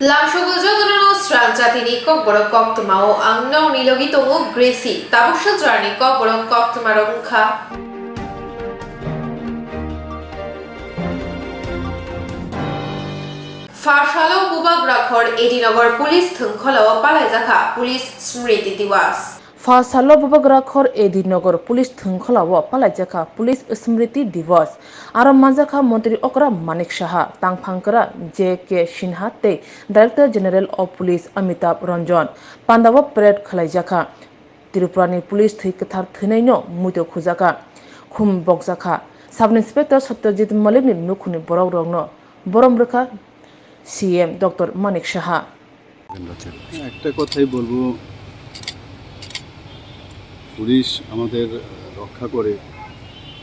Lamshogojodono Swrangchati ni Kokborok Koktwma o ang nilogi tongo Gresi tabusha jorani Kokborok Koktwma rongkha Farshalo bubak rakhor edinogor police thungkholo palaijaka police smriti diwas Farshalo bubak rakhor edinogor police thungkholo palaijaka police smriti diwas aro manjaka mantri okra manik saha tangphangkra J.K. Sinha tei Director General of Police Amitabh Ranjan pandawo parade khalaijaka Tripurani police thai kathar thinaino muito khujaka khum bokjaka Sub Inspector Satyajit Malik ni nukhuni borok rokno borom rekha CM Dr. Manik Saha একটা কথাই বলবো police আমাদের রক্ষা করে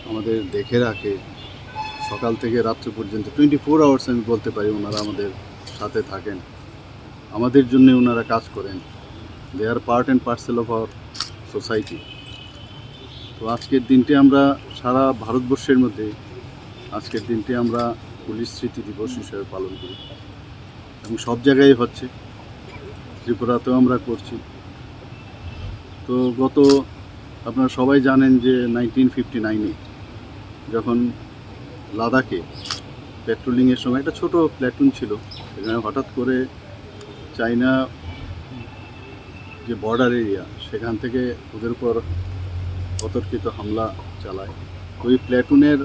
আমাদের দেখে রাখে সকাল থেকে রাত্রি পর্যন্ত 24 আওয়ার্স আমি বলতে পারি ওনারা আমাদের সাথে থাকেন আমাদের জন্য ওনারা কাজ করেন they are part and parcel of our society তো আজকের দিনটি আমরা সারা ভারতবর্ষের মধ্যে আজকের দিনটি আমরা পুলিশ স্মৃতি দিবস হিসেবে পালন করি এবং সব জায়গায় হচ্ছে ত্রিপুরাতেও আমরা করছি তো গত আপনারা সবাই জানেন যে 1959-এ যখন লাদাখে পেট্রোলিংয়ের সময় একটা ছোট প্ল্যাটুন ছিল সেখানে হঠাৎ করে চায়না যে বর্ডার এরিয়া সেখান থেকে ওদের উপর অতর্কিত হামলা চালায় ওই প্ল্যাটুনের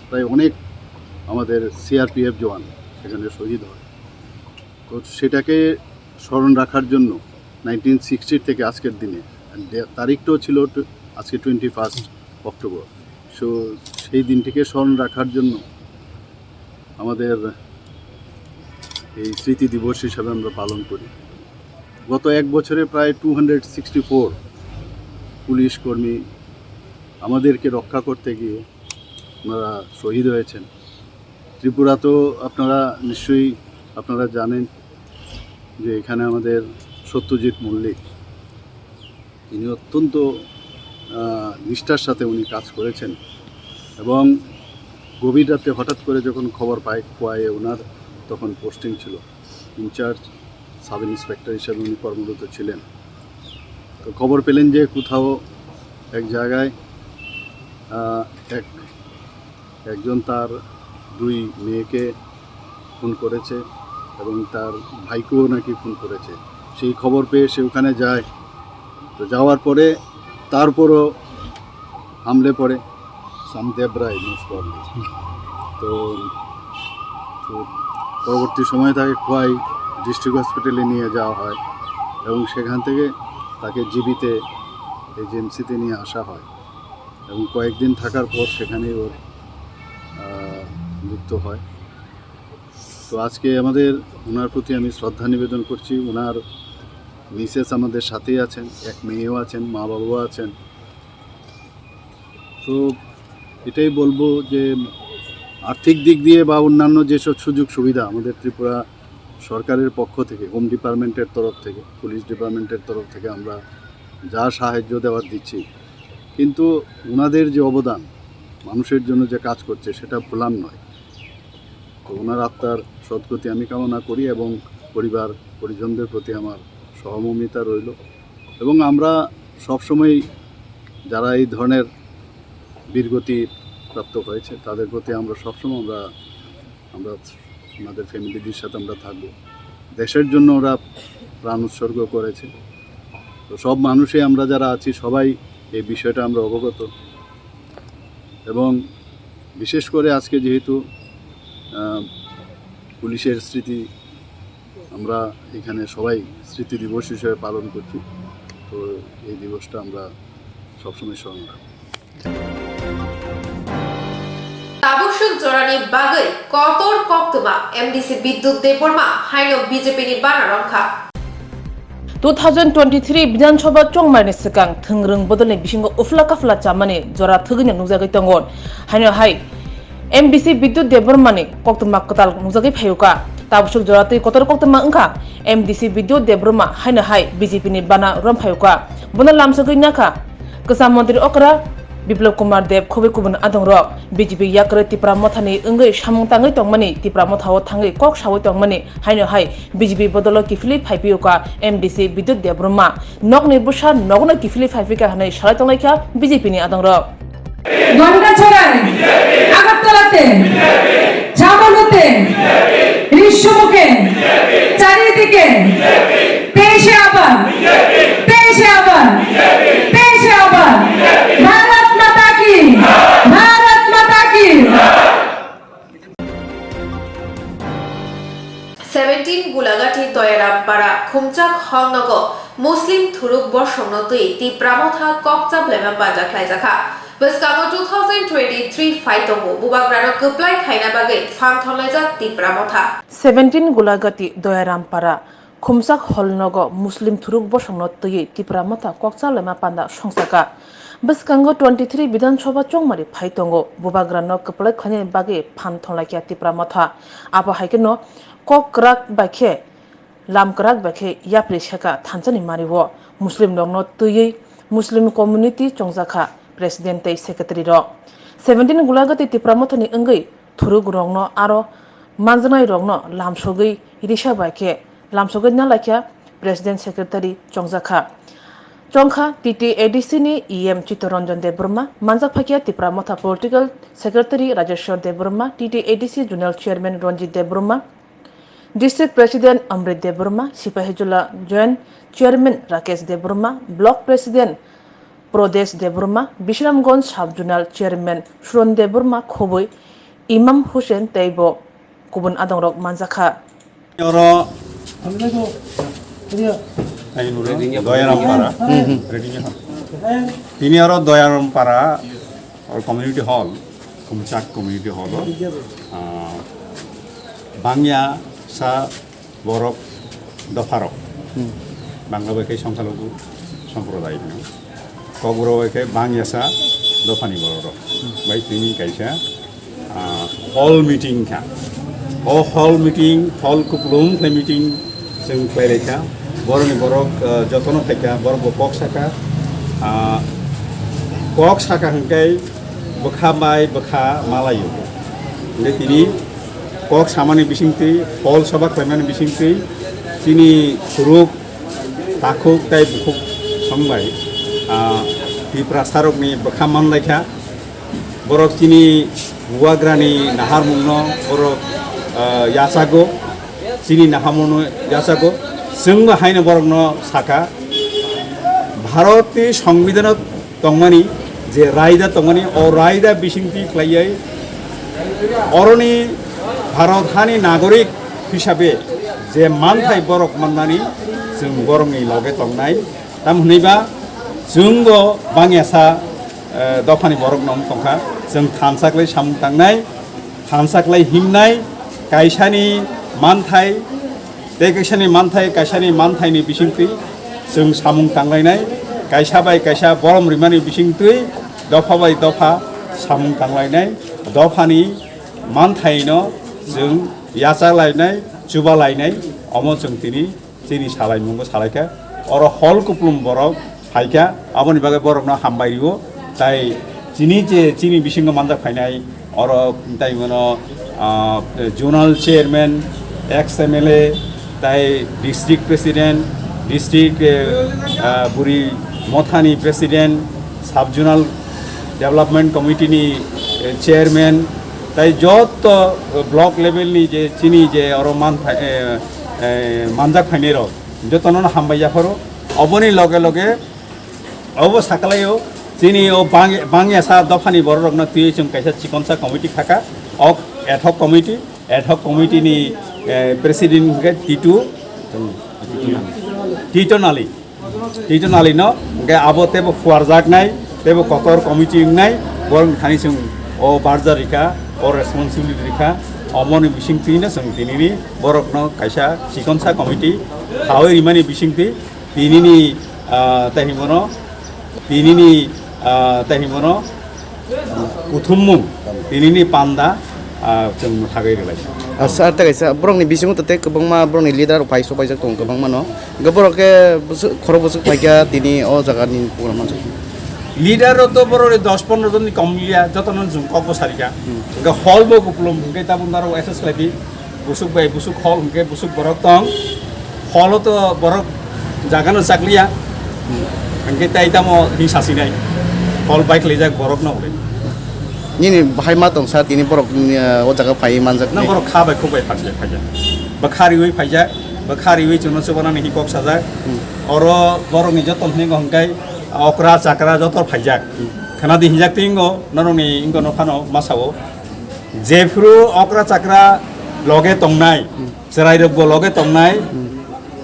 প্রায় অনেক আমাদের সিআরপিএফ জওয়ান সেখানে শহীদ হয় তো সেটাকে স্মরণ রাখার জন্য 1960 থেকে আজকের দিনে তারিখটাও ছিল আজকে 21 অক্টোবর সো সেই দিনটিকে স্মরণ রাখার জন্য আমাদের এই স্মৃতি দিবস হিসাবে আমরা পালন করি গত এক বছরে প্রায় 264 পুলিশ কর্মী আমাদেরকে রক্ষা করতে গিয়ে ওনারা শহীদ হয়েছেন ত্রিপুরাতেও আপনারা নিশ্চয়ই আপনারা জানেন যে এখানে আমাদের সত্যজিৎ মল্লিক তিনি অত্যন্ত নিষ্ঠার সাথে উনি কাজ করেছেন এবং গভীর রাতে হঠাৎ করে যখন খবর পায় ওনার তখন পোস্টিং ছিল ইনচার্জ সাব ইন্সপেক্টর হিসেবে উনি কর্মরত ছিলেন তো খবর পেলেন যে কোথাও এক জায়গায় একজন তার দুই মেয়েকে খুন করেছে এবং তার ভাইকেও নাকি খুন করেছে সেই খবর পেয়ে সে ওখানে যায় তো যাওয়ার পরে তারপরও হামলে পড়ে সামদেব রায় তো পরবর্তী সময়ে তাকে খোয়াই ডিস্ট্রিক্ট হসপিটালে নিয়ে যাওয়া হয় এবং সেখান থেকে তাকে জীবিতে এজেন্সিতে নিয়ে আসা হয় এবং কয়েকদিন থাকার পর সেখানেই ওর মৃত্যু হয় তো আজকে আমাদের ওনার প্রতি আমি শ্রদ্ধা নিবেদন করছি ওনার মিসেস আমাদের সাথেই আছেন এক মেয়েও আছেন মা বাবাও আছেন তো এটাই বলবো যে আর্থিক দিক দিয়ে বা অন্যান্য যেসব সুযোগ সুবিধা আমাদের ত্রিপুরা সরকারের পক্ষ থেকে হোম ডিপার্টমেন্টের তরফ থেকে পুলিশ ডিপার্টমেন্টের তরফ থেকে আমরা যা সাহায্য দেওয়ার দিচ্ছি কিন্তু ওনাদের যে অবদান মানুষের জন্য যে কাজ করছে সেটা ভোলার নয় তো ওনার আত্মার সদ্গতি আমি কামনা করি এবং পরিবার পরিজনদের প্রতি আমার সহমর্মিতা রইল এবং আমরা সবসময় যারা এই ধরনের বীরগতি প্রাপ্ত হয়েছে তাদের প্রতি আমরা সবসময় আমরা আমাদের ফ্যামিলিদের সাথে আমরা থাকবো দেশের জন্য ওরা প্রাণ উৎসর্গ করেছে তো সব মানুষই আমরা যারা আছি সবাই এই বিষয়টা আমরা অবগত এবং বিশেষ করে আজকে যেহেতু পুলিশের স্মৃতি আমরা এখানে সবাই স্মৃতি দিবস হিসেবে পালন করছি তো এই দিবসটা আমরা সবসময় স্মরণ রাখব tabusuk jorani bagai kotor Koktwma MDC Bidyut Debbarma হাইনো বিজেপি ni bana rongkha 2023 বিধানসভা চংমাইনি সিগাং থংরং বদলनि बिसिंगो उफ्ला काफला चामानि जरा थगैनो नुजागै तंगन हाइनो हाइ MDC বিদ্যুৎ দেববর্মাनि Koktwma कताल नुजागै फायुका tabusuk joratei kotor Koktwma wngkha MDC Bidyut Debbarma হাইनो हाइ BJP ni bana rom फायुका buna lamsagै नाखा kesa मन्त्रि okra Biplop Kumar Dev Khobe Kubun Adong Rok BJP Yakre Tipra Mothani Ungai Samung Tangai Tongmani Tipra Mothao Tangai Kok Sawi Tongmani Haino Hai BJP Bodolo Kifili Phaipiuka MDC Bidut Debruma Nok Nirbusha Nogna Kifili Phaipika Hanai Shalai Tonglaika BJP ni Adong Rok ঘন্টা ছড়ায় আগরতলাতে জামালতে ঋষ্যমুখে চারিদিকে দেশে আবার দেশে আবার দেশে আবার ভারত মাতা কি ভারত মাতা কি 17 Gulagati Toyarapara Khumchak Hongnogo Muslim Thuruk Boshonotui Tipramotha Kokta Blema Panja Klaizaka Beskango 2023 Faitomo Bubagrano Kuplai Kainabage Fantoleza Tipramotha 17 Gulagati Doyarampara Khumsak Holnogo Muslim Thuruk Boshonotui Tipramotha Kokta Lema Panda Shongsaka Beskango 23 Bidan Shoba Chongmari Phaitongo Bubagrano Kuplai Kainabage Fantolaka Tipramotha Apa Haikeno Kokrak Bakhe Lamkrak Bakhe Yapri Shaka Tanzani Mariwo Muslim Dongno Tuyi Muslim Community Chongzaka President Secretary Ro 17 Gulagati Tipramothani Ungai Thuruk Rongno Aro Manjanai Rongno Lamsogui Irisha Bakhe Lamsogui Nalakya President Secretary Chongzaka Chongkha TTADC ni EM Chittoranjan Debruma Manjak Phakya Tipramotha Political Secretary Rajeshwar Debruma TTADC General Chairman Ranjit Debruma District President Amrit Debruma Sipahijula Joint Chairman Rakesh Debruma Block President Prodesh Debruma Bishramganj Sub-Zonal Chairman Shron Debruma Khoboi Imam Hussein Teibo Kubun Adongrok Manjaka Doyarampara তিনি আর দয়ারামপাড়া community hall কুমচাক community hall Bangla সা বরক দফারক বাংলা বাইকে সংখ্যালঘু সম্প্রদায় ককবরক বাইকে বাংলা সা দফানি বরক by তিনি কাইসা hall meeting খা ও hall meeting হল কুপ্লুম মিটিং जों क्लाइरेखा बरनि बरक जतन फाइका बरक कक साका हंकाय बखा माय बखा मालायो बे तिनि कक सामानि बिसिंति हल सभा क्लाइमानि बिसिंति तिनि सुरुक ताखुक ताय बुखुक संबाय बिप्रा सारकनि बखा मानलायखा बरक तिनि बुवाग्रानि नाहार मुंनो बरक यासागो Sini nahamono jasago sungba haina borogno saka Bharati সংবিধানত tongmani je raida tongmani o raida bisingti klayai oroni Bharat hani nagorik hisabe je manthai borok mannani जों borongni loge tongnai tam huniba जोंgo bangyasa dofani borok nom tongkha जों thamsaklai samung tangnai thamsaklai himnai kaisani मानथाय देकेशनि मानथाय कायसानि मानथायनि बिसिंति जों सामुं तांलायनाय कायसा bye कायसा बरम रिमानि बिसिंति दफा bye दफा सामुं तांलायनाय दफानि मानथायनो जों याचालायनाय जुबालायनाय अम जों तिनि सालायमुंबो सालायखा अर हल कुप्लुम बरक फायखा आबनि बागै बरकनो हामबायरियो ताय तिनि बिसिंगो मानजा फायनाय अर तायमनो जोनाल चेयरमैन ex-MLA, তাই district president, district Buri Mothani president, sub-zonal development committee ni chairman, তাই যত block level ni je chini je oro manjak phainero jotono hambaya pharo oboni loge loge obo sakalayo chini o bangya sa dofani borokna tui chung kaisa chikonsa committee thaka ok ad hoc committee ni President Tito Nali no ge abo tebo fuarjak nai tebo kotor committee nai borong thani sung o barjarika o responsibility rika omoni bisingti na sung tinini borokno kaisa sikonsa committee hawe rimani bisingti tinini tahimono kuthumung tinini panda जों थागै रलाय सार तकायसा ब्रंनि बिसिङाव तते गोबांमा ब्रंनि lidar फाइसो फाइसा दं गोबांमा न गोबरके खर बसु फाइका तिनि अ जागानि programme লিডারও তো বড় 10-15 জন কম লিয়া যতন जों কক বসারিকা गा हल बो गुप्लम के ताबुनारो एसेस लाइबि बुसुक बाय बुसुक हल के बुसुक बरक तंग हल तो बरक जागानो जागलिया अंके ताइतामो हि सासिनाय हल बाइक लेजाक बरक न हरे Ini bahai matong saat ini borok o jaga pai manjak ना बरक खाबाय खोबाय फाजा बखारि वे फाजा बखारि वे जोनो सबना नि कक साजा और बरक नि जतन नि गंगाय अकरा चाकरा जतर फाजा खाना दि हिजाक तिंगो नरनि इंगो न फानो मासावो जेफ्रु अकरा चाकरा लगे तंनाय जेराय रग लगे तंनाय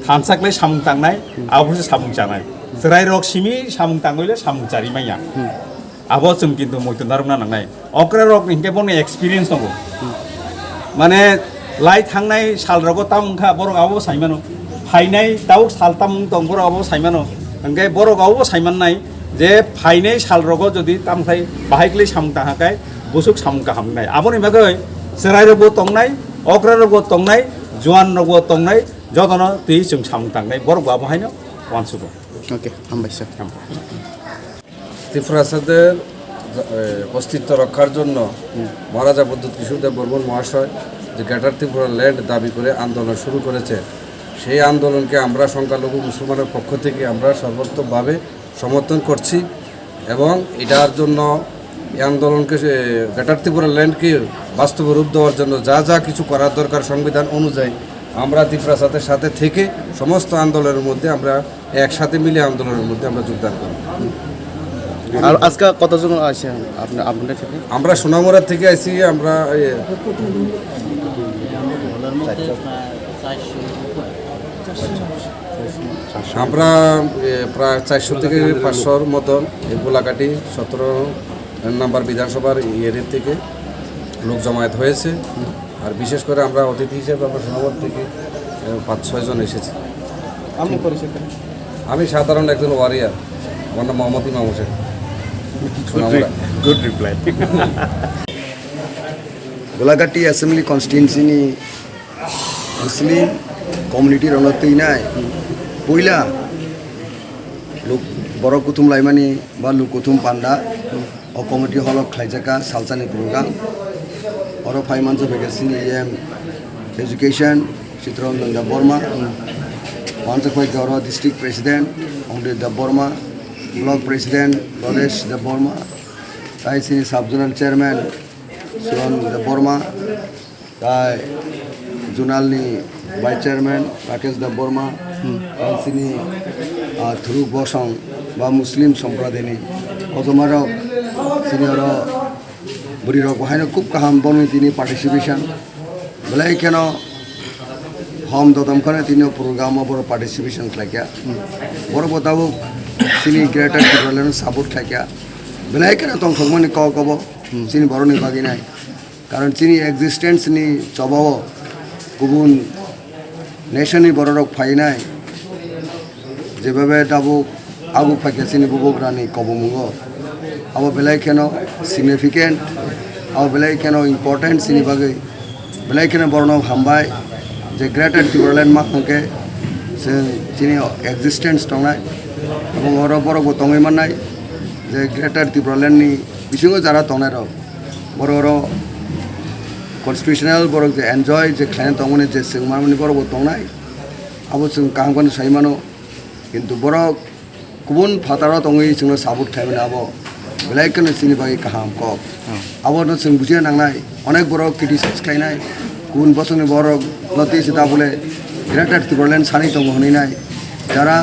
थानसाकले सामुं तांनाय आबोसो सामुं जानाय जेराय रग सिमि सामुं तांगले सामुं जारि माया आबो जों किन्तु मयतन नारना नांनाय अकरा रग हिंके बने एक्सपीरियंस दंगो माने लाई थांनाय साल रग तामुंखा बरक आबो साइमानो फाइनाय दाउ साल तामुं दं बरक आबो साइमानो अंगे बरक आबो साइमाननाय जे फाइनाय साल रग जदि तामखाय बाहायक्ले सामुं ताहाकाय बुसुक सामुं काहामनाय आबोनि बागै जेराय रग तंनाय अकरा रग तंनाय जुवान रग तंनाय जदन दै जों सामुं तांनाय बरक आबो हायनो वानसुबो Oke, hambaisa. ত্রিপুরাসাদের অস্তিত্ব রক্ষার জন্য মহারাজা বৈদ্যুৎ কিশোরদেব বর্মন মহাশয় যে গ্রেটার ত্রিপুরা ল্যান্ড দাবি করে আন্দোলন শুরু করেছে সেই আন্দোলনকে আমরা সংখ্যালঘু মুসলমানের পক্ষ থেকে আমরা সর্বোত্তমভাবে সমর্থন করছি এবং এটার জন্য এই আন্দোলনকে গ্রেটার ত্রিপুরা ল্যান্ডকে বাস্তবে রূপ দেওয়ার জন্য যা যা কিছু করার দরকার সংবিধান অনুযায়ী আমরা ত্রিপুরাসাদের সাথে থেকে সমস্ত আন্দোলনের মধ্যে আমরা একসাথে মিলে আন্দোলনের মধ্যে আমরা যোগদান করি আর আজকে কতজন আছে আপনাদের থেকে আমরা সোনামুড়া থেকে আইছি আমরা আমরা প্রায় 400 থেকে 500-র মতন এই গোলাকাটি 17 নম্বর বিধানসভার এরিয়া থেকে লোক জমায়েত হয়েছে আর বিশেষ করে আমরা অতিথি হিসেবে আমরা সোনামুড়া থেকে 5-6 জন এসেছি আমি সাধারণ একজন ওয়ারিয়ার আমার নাম Mohammad Imam Hossain good reply Golaghati assembly constituency Muslim community रनतैनाय पयला लोक बर कुथुम लाइमानी बा लुक कुथुम पांडा और कमिटी हल खाइजाका सालसानि प्रोग्राम और 5 months of vacancy education Chittaranjan Dev Barma पांचफाई Gaurav district president Amrit Dev Barma block president Lalesh Dev Barma ताइसिनी sub zonal chairman Suran Dev Barma ताइ जोनालनी वाइस चेयरमैन राकेश देव बर्मा ताइसिनी थुरुक बसं बा मुस्लिम सम्प्रदायनि अजमारक सिनियर बुरी रक हाइन खूब काहाम बनी तिनी पार्टिसिपेशन बेलाय केन हम ददम खाने तिनी प्रोग्राम बर पार्टिसिपेशन खालाया बर बताबो सिनी ग्रेटर टिब्रालेन सापोर्ट खालाया बेलाय केन तंग खगमनि कब सिनी बरनि बागिनाय कारण सिनी एक्जिस्टेंस नि चबाव गुबुन नेशननि बररक फाइनाय जेबाबे दाबो आगु फाके सिनी बुबग्रानि कबमुंगो अब बेलाय केन सिग्निफिकेंट अब बेलाय केन इम्पोर्टेंट सिनी बागै बेलाय केन बरन हामबाय जे ग्रेटर टिब्रालेन मा हंके सिनी एक्जिस्टेंस दंनाय এবং ওর বড় তঙই মানায় যে গ্রেটার ত্রিপুরাল্যান্ডনি বিশিঙ্গ যারা তংনায় রক বড় বড় কনস্টিটিউশনাল বড় যে এনজয় যে খায়ন তংমনে যে সিংমানি বড় তংনায় আবো जों কাহামখানি সাইমানো কিন্তু বড় গুবুন ফাতারা তঙই जोंनो सापर्ट खायमाने आबो बेलायखौनो सिनि बागै काहाम कक आबोनो जों बुजिनो नांनाय अनेक बড় क्रिटिसाइज खायनाय गुबुन बसंनि बড় नटिस दा बोले ग्रेटार त्रिपुराल्যান্ড सानै दङ होनैनाय যারা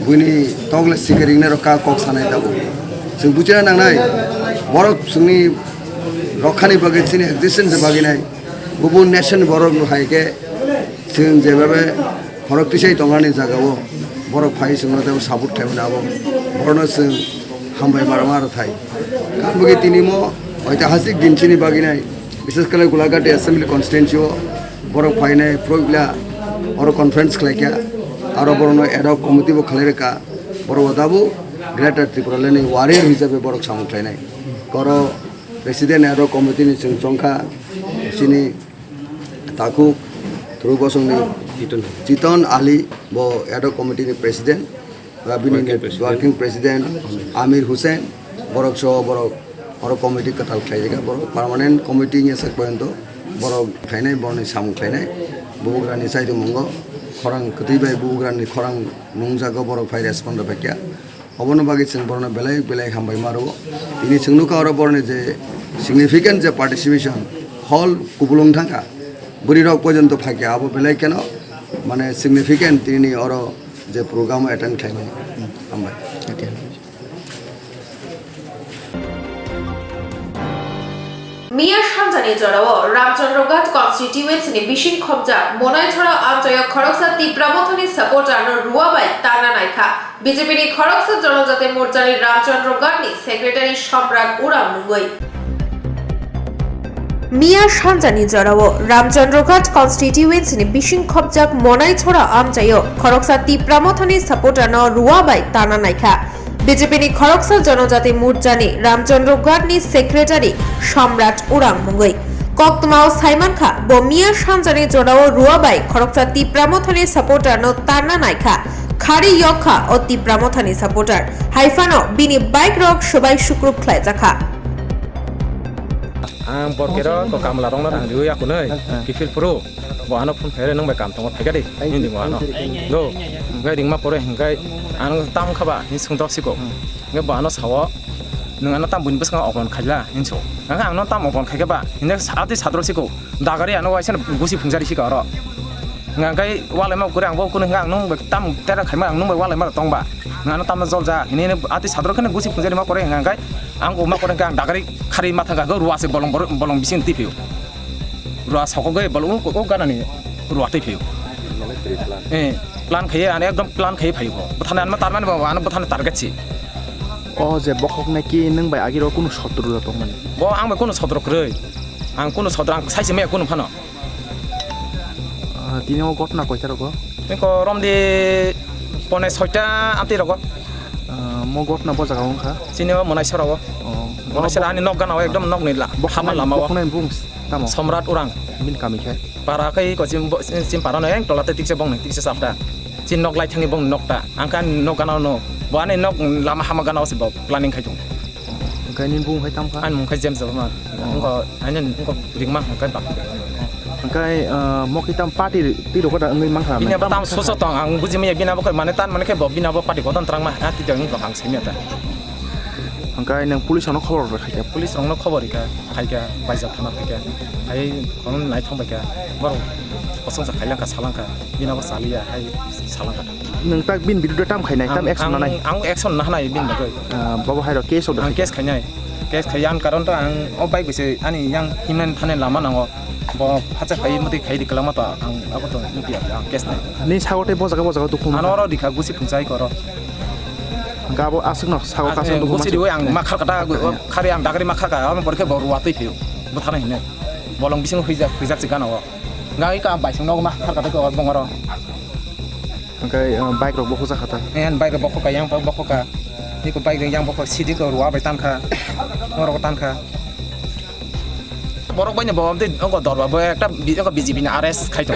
बुनि तगले सिकेरिंगने रखा कक सानाय दाबो जों बुजिनो नांनाय बर जोंनि रखानि बागै जोंनि एक्जिस्टेंस बागैनाय गुबुन नेशन बर हायके जों जेबाबे फरकथिसाय दंगानि जागाव बर फाइ जोंनो दाबो सापर्ट खायमाने आबो बरनो जों हामबाय मारामा आरो थाय कानबुगे तिनिमो ऐतिहासिक दिनथिनि बागैनाय विशेष करे गोलाघाटी एसेंब्ली कन्स्टिट्युएन्सी बर फाइनाय प्रोग्ला और कन्फरेंस खालायका और बरनो एडक कमिटी खालेरेका बर दाबो ग्रेटर त्रिपुराल्যান্ড वारियर हिसाबै बरक सामुख्लायनाय कर प्रेसिडेंट एडक कमिटी जों जंखा सिनि ताकु थ्रु बसंनि चितन आली ब एडक committee president bini working president Amir Hussein borok so borok borok committee katal khaijega borok permanent committee nya sak poyonto borok khainai borni samu khainai bugrani saide mongo khorang kutui bai bugrani khorang nungjago borok phai respond bakya obono bagi sing borna belai hambai maro ini singnu ka oro borne je significant je participation hall kubulung thanga buri rok porjonto phakya abo belai keno mane significant tini oro je program attend khainai hambai মিয়া সঞ্জানি জড়াও Ramchandraghat constituency বিশিং খবজা মনাইছড়া অঞ্চল খড়গসা তীব্রামথনি supporter রুয়াবাই তানা নাইখা বিজেপির খড়গসা জনজাতি মোর্চানি রামচন্দ্রঘাটনি secretary সম্রাট উড়াম মুগই মিয়া সঞ্জানি জড়াও Ramchandraghat constituency বিশিং খবজা মনাইছড়া অঞ্চল খড়গসা তীব্রামথনি supporter রুয়াবাই তানা নাইখা বিজেপিনি খড়গসা জনজাতি মোর্চানি রামচন্দ্রঘাটনি secretary সম্রাট উড়াং মুগই কোক্তমা ও সাইমান খা ব মিয়া সানজানি জোড়াও রুয়াবাই খড়গসা তীব্রামথনি সাপোর্টার নো তানা নাইখা খারি ইয়খা ও তীব্রামথনি সাপোর্টার হাইফানো বিনি বাইক রক সবাই সুক্রুপ খ্লাই জাখা ang borkero ko kamla rong na riu ya kunai kifil pro bo ano phun phere nang ba kam tong phai ga de ni ding wa no do ngai ding ma pore ngai an tam khaba ni sung dok siko ngai ba no sawo nang an tam bun bus nga okon khaila hin so nang an tam okon khai ga ba hin sa ati sadro siko dagari ano wa sen gusi phungjari siko ro ngai wale ma kurang bo kun ngang nong ba tam tera khai ma nong ba wale ma tong ba nang tam na jol ja ini ati sadro khane gusi phungjari ma pore ngai ang uma korang kang dagari khari matha ga ruwa se bolong bisin tipiu ruwa soko ge bolong ko gana ni ruwa tipiu plan khaye ane ekdom plan khaye phai bo bathane an ma tar mane ba an bathane target chi o je bokhok naki nang bai agiro kono sotru da tong mane bo ang ba kono sotro krei ang kono sodrang saise me kono phano tini o gotna koita ro ko romde pone 6ta amti ro mo gotna bo jaga ong kha sini monai sarawo monai sara ani nok gana ekdom nok ni la hamal lama wa bokhnai bung tamo samrat urang min kami khai para kai ko sim para no eng tolate tikse bong ni tikse sapta chin nok lai thangi bong nokta angkan nok gana no bane nok lama hama gana se bo planning khai tung kai nin bung khai tam kha an mung khai jem sa ma ko anen ko ringma kai bak kai mo kitam party ti ro da ngai mang kha bina ba tam so so tong ang buji me bina ba ko mane tan mane kai bo bina ba party ko tan trang ma ati jang ni ko hang se me ta angkai nang police ono khobor ro khai police rong no khobor ka khai ka baisa thana khai ka ai kon nai thong ba ka baro osong sa khai lang ka salang ka bina ba salia ai salang ka nang tak bin bidu tam khai nai tam action na nai ang action na nai bin ba ko baba hai ro case of ang case khai nai case khai yan karon to ang o bai bise ani yang himen thane lama nango bo phacha khai mati khai di kalama ta ang ako to nupi ang case nai ni sagote bo jaga tu khum anoro dikha gusi phunchai koro gabo asuk no sago ka sen gusi diwe ang makhar kata khari ang dagari makhar ka am borke bo ruwatei phiu bo thana hine bolong bising huijak chikana o ngai ka baising no makhar kata ko bongoro angkai bike ro bo khuja khata en bike bo ka yang bo ka ni ko bike yang bo ka sidi ko ruwa bai tan kha ngoro ko tan kha borok banya bo amte ko dorba bo ekta BJP na RS khaito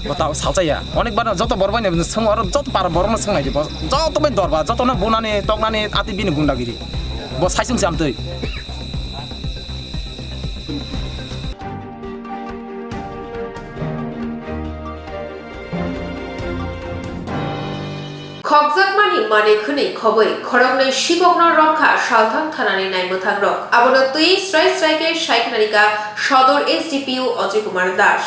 बताओ सालचाया अनेक बार जत बरबाने संग आरो जत पार बरम संगनाय जे जत बे दरबा जत ना बुनाने तगनाने आति बिन गुंडागिरि ब साइसुं जामदै খগজাকমানি মানে খুনি খবই খড়গनै শিবগ্ন রক্ষা সালথাং থানানি নাইমথাং রক আবনো তুই স্ট্রাইকে সাইকনারিকা সদর SDPU অজয় কুমার দাস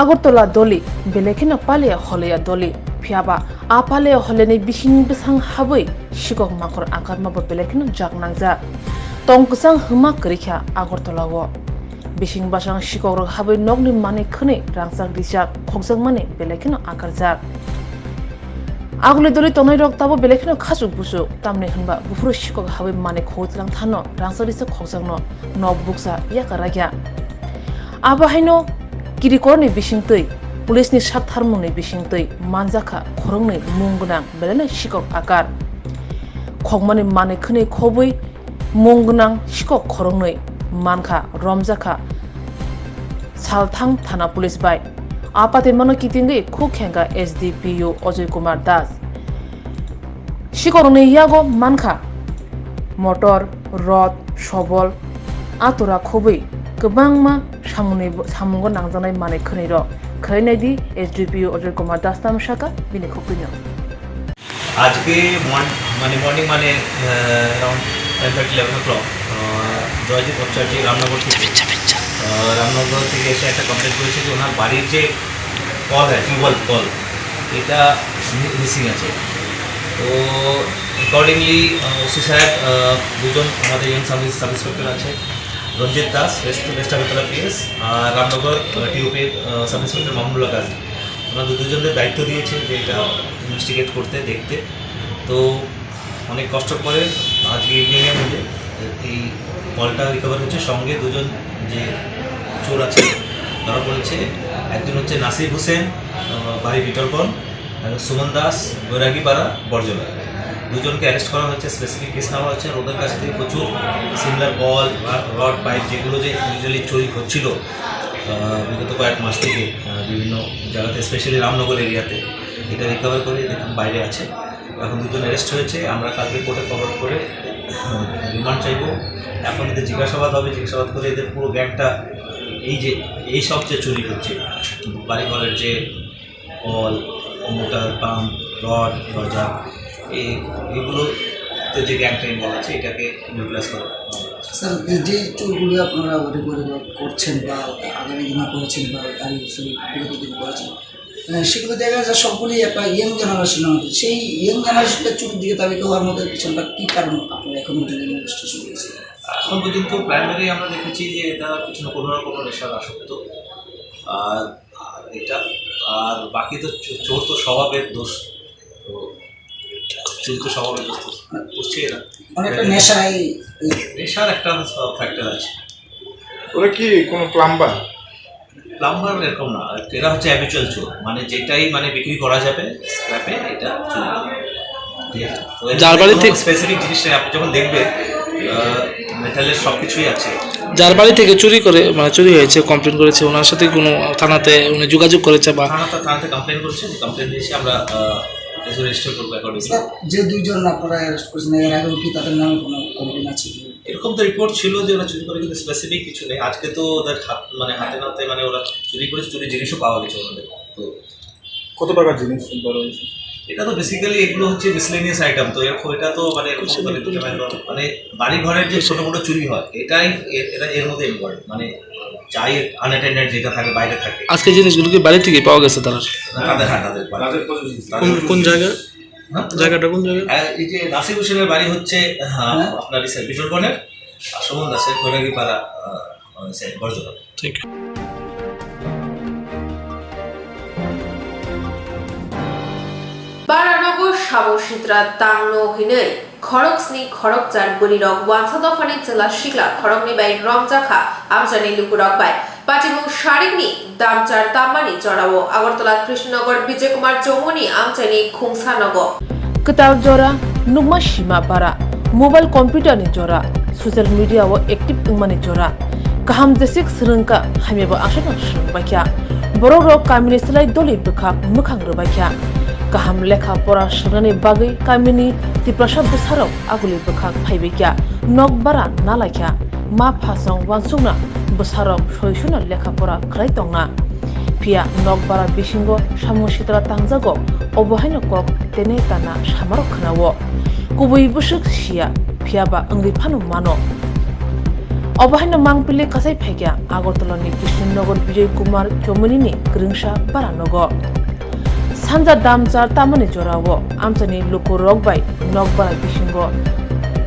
আগরতলা দলি বেলেখিনা পালিয়া হলিয়া দলি ফিয়াবা আপালিয়া হলেনি বিহিন বিসাং হাবই শিকক মাখর আকারমাবো বেলেখিনা জাগনাংজা টংকসাং হমা করিখা আগরতলাও বিহিং বাসাং শিকক হাবই নগনি মানে খনি রাংসাক দিজাক খগজাক মানে বেলেখিনা আকারজাক আগলে দলি তনই রক তাবো বেলেখিনা খাসুক বুসুক তামনে হনবা বুফুর শিকক হাবই মানে খোজলাং থানো রাংসাক দিজাক খগজাক নক বুকসা ইয়াকারাগিয়া আবাহাইনো किरिकरनि बिसिंतै पुलिसनि साथारमुनि बिसिंतै मानजाखा खरंनि मुंगनां बेलेने शिকক आकार खगमानि माने खनै खबै मुंगनां शिকক खरंनै मानखा रमजाखा सालथां थाना पुलिस बाय আপাতে মনো কিতিঙ্গি খুব খেঙ্গা SDPU অজয় কুমার দাস শিকরণে ইয়াগো মানখা মটর রড সবল আতরা খুবই গোबांमा সামুঙ্গ নাংজানাय মানে খনির খৈনাইদি SDPU অজয় কুমার দাস তামসাকা বিনি খুপিনো আজকে morning around 10:30-11 o'clock Joyjit Kokchati Ramnagar থেকে এসে একটা কমপ্লেন করেছে যে ওনার বাড়ির যে কল টিউবওয়েল কল এটা মিসিং আছে। তো অ্যাকর্ডিংলি ওসি সাহেব দুজন আমাদের ইয়ং সাব ইন্সপেক্টর আছে রঞ্জিত দাস ওয়েস্ট আগরতলা PS আর রামনগর টিউপের সাব ইন্সপেক্টর মাহমুদুল্লাহ গাজী, ওনারা দুজনের দায়িত্ব দিয়েছে যে এটা ইনভেস্টিগেট করতে দেখতে। তো অনেক কষ্ট করে আজকে ইভিনিংয়ের মধ্যে এই কলটা রিকভার হচ্ছে। সঙ্গে দুজন যে চোর আছে ধরা পড়েছে, একজন হচ্ছে নাসির হোসেন বাড়ি বিটলবন, সুমন দাস বৈরাগীপাড়া বরজলা, দুজনকে অ্যারেস্ট করা হয়েছে। স্পেসিফিক কেস নেওয়া হচ্ছে। আর ওদের কাছ থেকে প্রচুর সিমিলার কল রড পাইপ যেগুলো যে ইউজুয়ালি চুরি হচ্ছিল বিগত কয়েক মাস থেকে বিভিন্ন জায়গাতে, স্পেশালি রামনগর এরিয়াতে, এটা রিকভার করে দেখুন বাইরে আছে। এখন দুজন অ্যারেস্ট হয়েছে। আমরা কালকে কোর্টে ফরওয়ার্ড করে রিমান্ড চাইব। এখন এদের জিজ্ঞাসাবাদ হবে, জিজ্ঞাসাবাদ করে এদের পুরো গ্যাংটা এই সব যে চুরি হচ্ছে বাড়িঘরের যে কল মোটর পাম্প রড দরজা এইগুলোতে যে গ্যাংটা ইনভলভ আছে এটাকে নিউট্রালাইজ করা। স্যার যে চোরগুলো আপনারা করছেন বা আগামী দিনে করেছেন বা বিগত দিনে করেছেন সেগুলো দেখা যায় সবগুলি একটা ইয়ং জেনারেশন আমাদের, সেই ইয়ং জেনারেশনটা চোরের দিকে তালিকা হওয়ার মধ্যে পিছনটা কী কারণ আপনারা এখন পর্যন্ত ইনভেস্টিগেশন করেছেন? এখন পর্যন্ত প্রাইমারি আমরা দেখেছি যে এটা কিছু না কোনো নেশার আসক্ত আর এটা, আর বাকি তো চোর তো স্বভাবের দোষ, তো চোর তো স্বভাবের দোষ করছে এরা অনেকটা নেশার একটা ফ্যাক্টর আছে। ওরা কি কোনো প্লাম্বার এরকম না, এরা হচ্ছে হ্যাবিচুয়াল চোর, মানে যেটাই বিক্রি করা যাবে স্ক্র্যাপে এটা চুরি করে। যার বাড়ি থেকে স্পেসিফিক জিনিসটা আপনি যখন দেখবেন মেটালের সব কিছুই আছে। যার বাড়ি থেকে চুরি চুরি হয়েছে কমপ্লেন করেছে, ওনার সাথে কোনো থানাতে উনি যোগাযোগ করেছে বা থানাতে কমপ্লেন করেছে, কমপ্লেন দিয়েছি আমরা রেজিস্টার করবো অ্যাকর্ডিংলি। যে দুইজন আপনারা অ্যারেস্ট করেছেন এর আগেও কি তাদের নামে কোনো কমপ্লেন আছে? এরকম তো রিপোর্ট ছিল যে ওরা চুরি করে, কিন্তু স্পেসিফিক কিছু নেই। আজকে তো ওদের হাতে নাতে ওরা চুরি করেছে, চুরি জিনিসও পাওয়া গেছে ওনাদের। তো কত টাকার জিনিস রয়েছে? এটা তো বেসিক্যালি এগুলো হচ্ছে মিসলেনিয়াস আইটেম। তো এরকম এটা তো বাড়ি ঘরের যে ছোটো মোটো চুরি হয় এটাই এর মধ্যে ইনভলভ, চাই আনঅ্যাটেন্ডেড যেটা থাকে বাইরে থাকে। আজকে জিনিসগুলো কি বাড়ি থেকে পাওয়া গেছে তাদের কোন জায়গাটা কোন জায়গা? এই যে নাসির হোসেনের বাড়ি হচ্ছে আপনার বিটলবনের, আর সুমন দাসের বৈরাগীপাড়া বরজলা। ঠিক। बारानगर साबसिद्रा तांनो हिनै खरक्सनि खरकजार बुरिरक वानसादफानि जिल्ला सिग्ला खरकनि बाय रंजाखा आमजानि लुकुरक बाय पाटिमु शारिकनि दामचार तामानि जरावो আগরতলা কৃষ্ণনগর বিজয় কুমার চৌমনি आमजानि खुंसानगर कतार जरा नुगमा सीमा बारा मोबाइल कंप्यूटर नि जरा सोशल मीडिया वो एक्टिव इंगमानि जरा गाहाम जेसिक स्रंका हामेबा आशना स्रंबाख्या बरो रक कामिनि सलाय दलि बखा मुखां रबाख्या गाहाम लेखा परा सोनानि बागै कामिनि तिप्रसा बसाराव आगुलि बखा फाइबेख्या नक बारा नालाख्या मा फासं वानसुंना बसाराव सयसुना लेखा परा खलाय दंना पिया नक बारा बिसिंगो सामुसित्रा तांजागो अबहायनो कक तेने ताना सामार खनावो गुबै बुसुक सिया पियाबा अंगरि फानु मानो अबहायनो मांगपिले कासाय फाइग्या আগরতলাनि কৃষ্ণনগর বিজয় কুমার চৌমনিनि ग्रिंसा बारानगर सानजा दामचार तामानि जरावो आमचानि लुकु रकबाय नकबारा बिसिंगो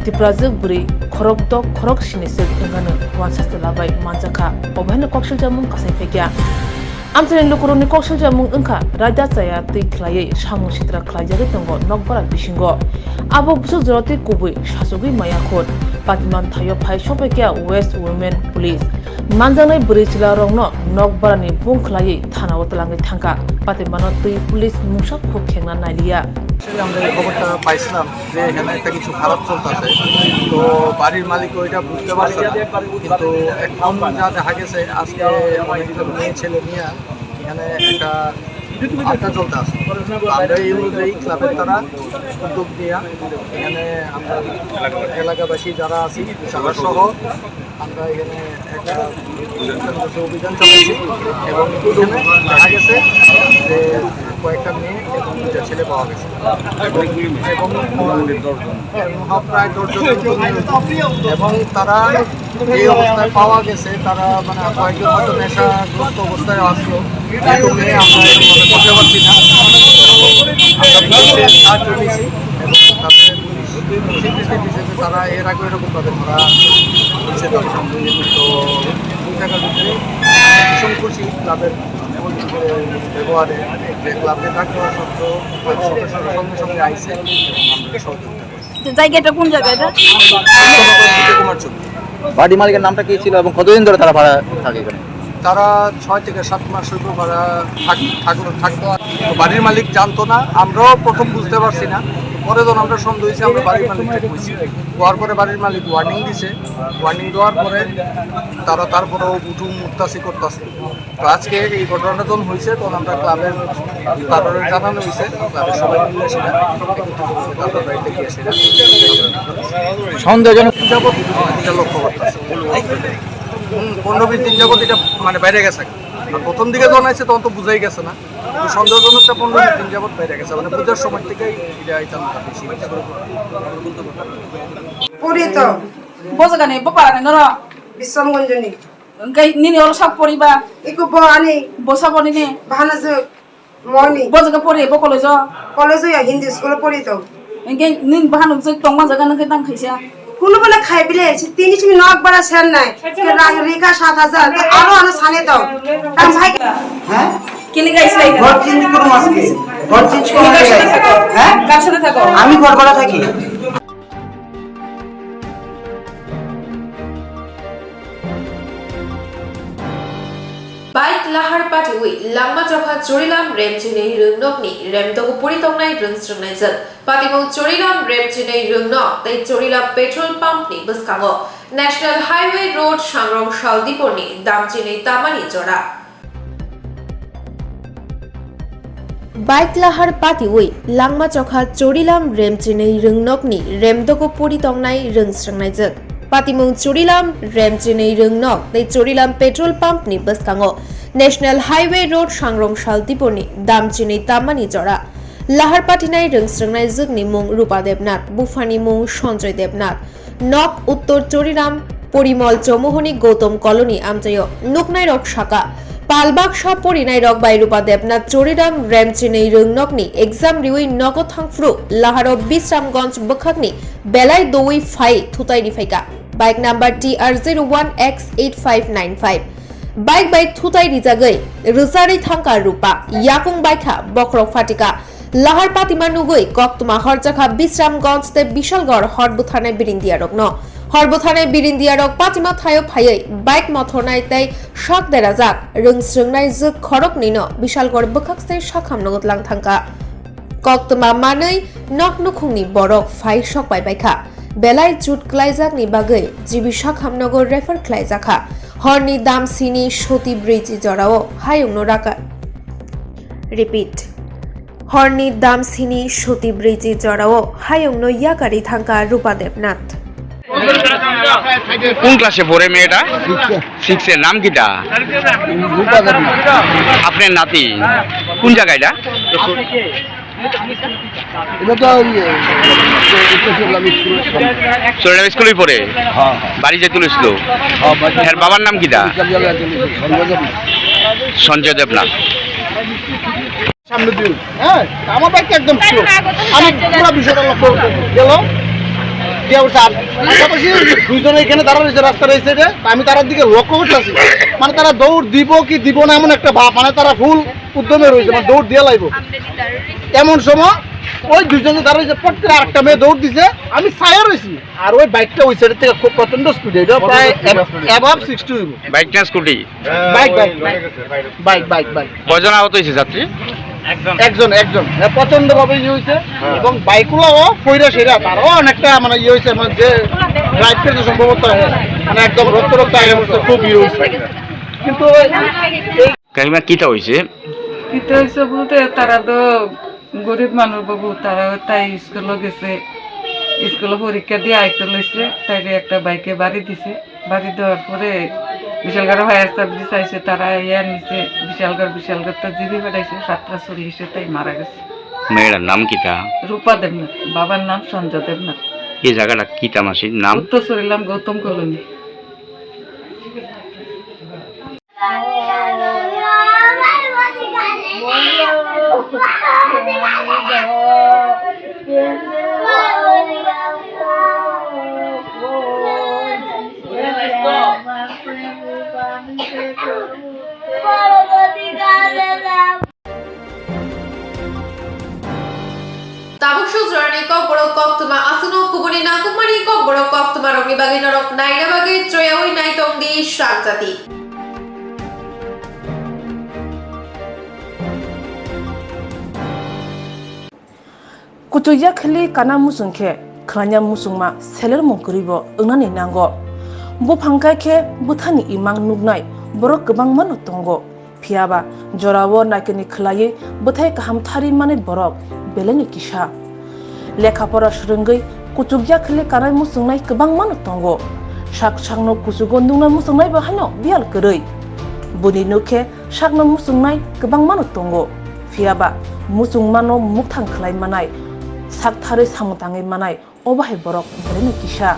तिप्राजोग बुरै खरक द खरक सिनेसे इंगानो वानसास्तलाबाय मानजाखा अबहायनो कक्सेल जामुं कासाय फाइग्या आमचानि लुकुरनि कक्सेल जामुं ओंखा राजा जाया तै खलायै सामुं सित्रा खलायजागै दंगो नकबारा बिसिंगो आबो बुसु जरते गुबै सासुगै मायाखोट पातिमान थायो फाइ सबायकिया वेस्ट वुमेन पुलिस मानजानाय बुरै जिल्ला रंनो नकबारानि बुंखलायै थानाव तलाङै थांका पातिमानो तै पुलिस मुसा खुब खेंना नालिया আমরা এই খবরটা পাইছিলাম যে এখানে একটা কিছু খারাপ চলতেছে, তো বাড়ির মালিক ওইটা বুঝতে পারছে না, কিন্তু এখন যা দেখা গেছে আজকে মেয়ে ছেলে নিয়ে এখানে একটা আড্ডা চলতে আসে। আমরা এই অনুযায়ী ক্লাবের দ্বারা উদ্যোগ নেওয়া এখানে আমরা এলাকাবাসী যারা আছি তারা সহ আমরা এখানে একটা অভিযান চালাইছি এবং এখানে দেখা গেছে যে কয়েকটা মেয়ে এবং দুটা ছেলে পাওয়া গেছে এবং প্রায় 10 জন এবং তারা এই অবস্থায় পাওয়া গেছে তারা মানে কয়েকজন হয়তো নেশাগ্রস্ত অবস্থায় আসলো এরকম আমরা এরকম করতে পারছি না। আমরা পুলিশের সাহায্য নিয়েছি এবং তাদের পুলিশ স্বীকৃতি দিয়েছে যে তারা এর আগে এরকমভাবে ধরা হয়েছে তাদের সঙ্গে। তো দুই জায়গার ভিতরে ভীষণ খুশি ক্লাবের ব্যবহারে যে ক্লাবে ডাক দেওয়া সত্ত্বেও সদস্যরা সঙ্গে সঙ্গে আইসে এবং আমাদের সহযোগিতা করছে। জায়গাটা কোন জায়গাটা? কুমার ছবি। বাড়ি মালিকের নামটা কি ছিল এবং কতদিন ধরে তারা ভাড়া থাকে এখানে? তারা 6 থেকে 7 মাস হইব ভাড়া থাকতো। বাড়ির মালিক জানতো না, আমরাও প্রথম বুঝতে পারছি না। পরে যখন আমরা সন্দেহ হয়েছি আমরা বাড়ির মালিককে কইছি, হওয়ার পরে বাড়ির মালিক ওয়ার্নিং দিছে। ওয়ার্নিং দেওয়ার পরে তারা তারপরেও উঠুম উত্তাসি করতেছে। তো আজকে এই ঘটনাটা যখন হয়েছে তখন আমরা ক্লাবের তাদের জানানো হয়েছে, ক্লাবের সবাই মিলে সেটা তাদের বাড়িতে গিয়ে সেটা সন্দেহজনক যাবত এটা লক্ষ্য করতেছে। 15-20 দিন যাবত এটা মানে বাইরে গেছে। আর প্রথম দিকে যখন আছে তখন তো বুঝাই গেছে না, কিন্তু সন্দেহজনকটা 15-20 দিন যাবত বাইরে গেছে, মানে পূজার সময় থেকেই এটা আইতাম বেশি পরিত বজগানে বপারানে নর বিশ্বমগঞ্জনি নিনি ওর সব পরিবা ইকু বআনি বসাবনি নে ভানাজু মনি বজগা পরি বকলেজ হিন্দি স্কুল পরিত এগে নিন ভানু যে টংমা জায়গা নকে দাম খাইছা কোন বলে খাই বিলে 3 চিমি নক বড় সেন নাই রিকা 7000 আরো আনো সানে দাও কাম ভাই হ্যাঁ কিনে গাইছলাই ঘর চেঞ্জ করো আজকে ঘর চেঞ্জ করো হ্যাঁ কার সাথে থাকো আমি ঘর ভাড়া থাকি। Baik lahar pati wi langma jokha chorilam rem chinei rungnok ni rem toku puritongnai rungsrungnai jat patimong chorilam rem chinei rungnok tai chorilam petrol pump ni buskango National Highway Road Shangrong Shaldipor ni dam chinei tamani jora Baik lahar pati wi langma jokha chorilam rem chinei rungnok ni rem toku puritongnai rungsrungnai jat Patimong chorilam rem chinei rungnok tai chorilam petrol pump ni buskango National Highway Road Shangrong Shaldipor ni dam chinei tamani jora lahar patinai rungsrungnai jukni mung Rupa Debnath bufani mung Sanjoy Debnath nok uttor chorilam porimol chomohoni Gautam colony amjayo nuknai rok shaka Palbaksha porinai rok bai Rupa Debnath chorilam rem chinei rungnok ni exam riwi nogo thangfru laharo Bisramganj bukhakni belai doi phai thutai rifaika bike number TR01X8595 bike by thutai rijagai rusari thangka rupa yakung baikha bokrok fatika lahar patima nugoi Koktwma horjakha Bisramganj te Bishalgor horbuthane birindiarok no horbuthane birindiarok patima thayo phaiei bike mothornai tai shak derajak rungsrungnai juk khorok nino Bishalgor bukhakste shakham nogot lang thangka Koktwma manei noknukhungni borok phai shok bai baikha belai jut klaijak ni bagai jibi shakhamnogor refer klaijakha horni dam sini shoti bridge jorao hayungno raka repeat horni dam sini shoti bridge jorao hayungno yakari thangka Rupa Debnath কোন ক্লাসে পড়ে মেয়েটা? 6 এর নাম কিটা? আপনার নাতি কোন জায়গাটা? চরিলাম স্কুলে পড়ে বাড়ি যে তুলেছিল এর বাবার নাম কিটা? সঞ্জয় দেবনাথ। সামনে দিন হ্যাঁ আমার বাইক একদম শিওর আমি পুরো বিষয়টা লক্ষ্য গেল দুইজনে এখানে দাঁড়া রয়েছে রাস্তা রয়েছে আমি তার দিকে লক্ষ্য করতেছি মানে তারা দৌড় দিব কি দিব না এমন একটা ভাব মানে তারা ফুল উদ্যমে রয়েছে মানে দৌড় দিয়ে লাগবো এমন সময় ওই দুইজনে দাঁড়া রয়েছে পট করে আরেকটা মেয়ে দৌড় দিছে আমি ছায়া রয়েছি আর ওই বাইকটা ওই সাইড থেকে খুব প্রচন্ড স্পিডে এটা প্রায় অ্যাবাভ 60 হইব বাইক না scooty? Bike bike bike bike bike কয়জন আহত হয়েছে যাত্রী? একজন প্রচন্ড ভাবে ইয়ে হয়েছে এবং বাইকগুলোও কইরা সেরা তারও অনেকটা মানে ইয়ে হয়েছে মানে যে ড্রাইভ করতে সম্ভবত মানে একদম রক্ত আগে খুব ইয়ে হয়েছে কিন্তু কাকিমা কিতা হয়েছে? কিতা হয়েছে বলতে তারা তো গরিব মানুষ বাবু, তারা তাই স্কুলে গেছে, স্কুলে পরীক্ষা দিয়ে আয়ত্ত লইছে, তাই একটা বাইকে বাড়ি দিছে। বাড়ি দেওয়ার পরে বিশালগড় ফায়ার সার্ভিস আইসে, তারা ইয়া নিছে বিশালগড় তো জিবি পাঠাইছে 7:40 তাই মারা গেছে। মেয়েটার নাম কিতা? রূপা দেবনাথ, বাবার নাম সঞ্জয় দেবনাথ। এই জায়গাটা কিতা মাসির নাম? উত্তর সরিলাম Gautam colony. Tabuk Shuzrani Kokborok Koktwma Asuno Kubuni Nakumani Kokborok Koktwma Romibagi Norok Nainabagi Troyawi Naitong di Swrangchati. Kutuya khali kana musungkhe khlanya musungma seler mongkribo unani nango bu phangkai khe buthani imang nugnai borok gobang manu tongo phiaba jorawo nakini khlai buthai kaham thari mane borok beleni kisha lekha pora shrungai kuchugya khali kana musungnai gobang manu tongo sak sakno kusugo nungna musungnai ba hano bial koroi buni nukhe sakno musungnai gobang manu tongo phiaba musungmano mukthang khlai manai sakthari samutangai manai obahe borok beleni kisha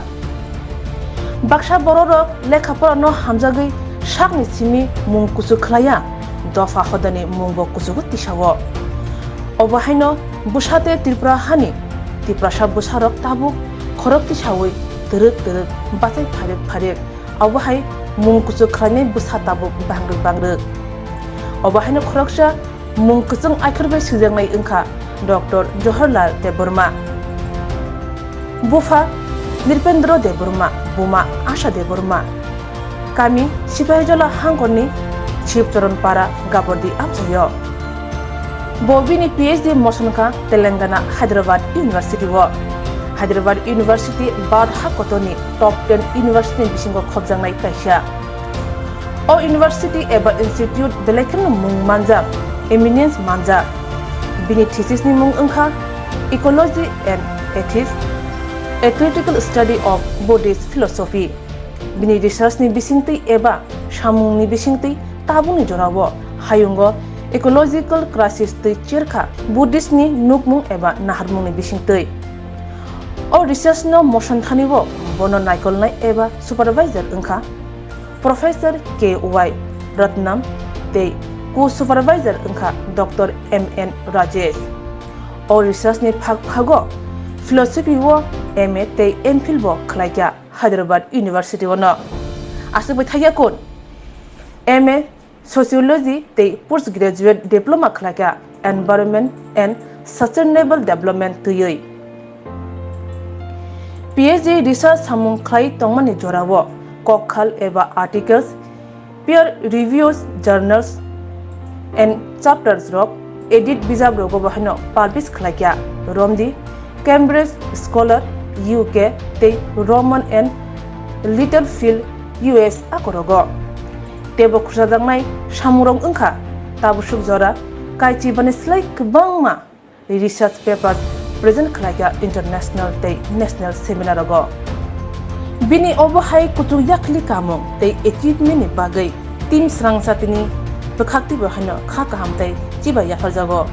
baksa borok lekha pora no hamjagai sakni simi mung kusu khlaya dofa hodani mungbo kusugo tisawo obahaino busate tripura hani tiprasa busarok tabuk khorok tisawi terek batai pharek obahai mung kusu khlainai busa tabuk bangrek obahaino khoroksa mung kusung aikhorbai sujangnai wngkha Dr. Jawaharlal Deburma, Bufa Nirpendra Deburma, Buma Asha Deburma, Kami Sipahijola Hangkoni, Chief Charanpara Gabordi Amsayo, Bobini PhD Mosanka Telangana Hyderabad University War, Hyderabad University Bad Hakotoni Top 10 University Bisingo Khobjangnai Kaisha, O University Eba Institute Belekan Mung Manja, Eminence Manja. Bini thesis ni mung angkha Ecology and Ethics, a critical study of Buddhist philosophy. Bini research ni bisingti eba samung ni bisingti tabung ni jorawo hayungo ecological crisis tei cherkha Buddhist ni nukmung eba naharmung ni bisingti. O research no motion thanibo bono naikolnai eba supervisor angkha Professor K.Y. Ratnam tei Co-supervisor angkha Dr. M.N. Rajesh. O research ni phago philosophy wo MA tei MPhil bo khlaikya Hyderabad University wo no. Asukbai thaya kon MA Sociology tei postgraduate diploma khlaikya Environment and Sustainable Development tuyoi. PhD research samung khlai tongmani jorawo kokkhal eba articles, peer reviews journals and chapters rok edit bijab rogo bahino publish khlakya Romdi Cambridge Scholar UK tei Roman and Littlefield US akorogo tebo khursadangnai samurong wngkha tabusuk jora kaichi bani slai kwbangma research papers present khlakya international tei national seminar rogo bini obohai kutu yakli kamung tei achievement ni bagai team Swrangchati ni Bekakti bahano kha kahamtai chiba yafarjago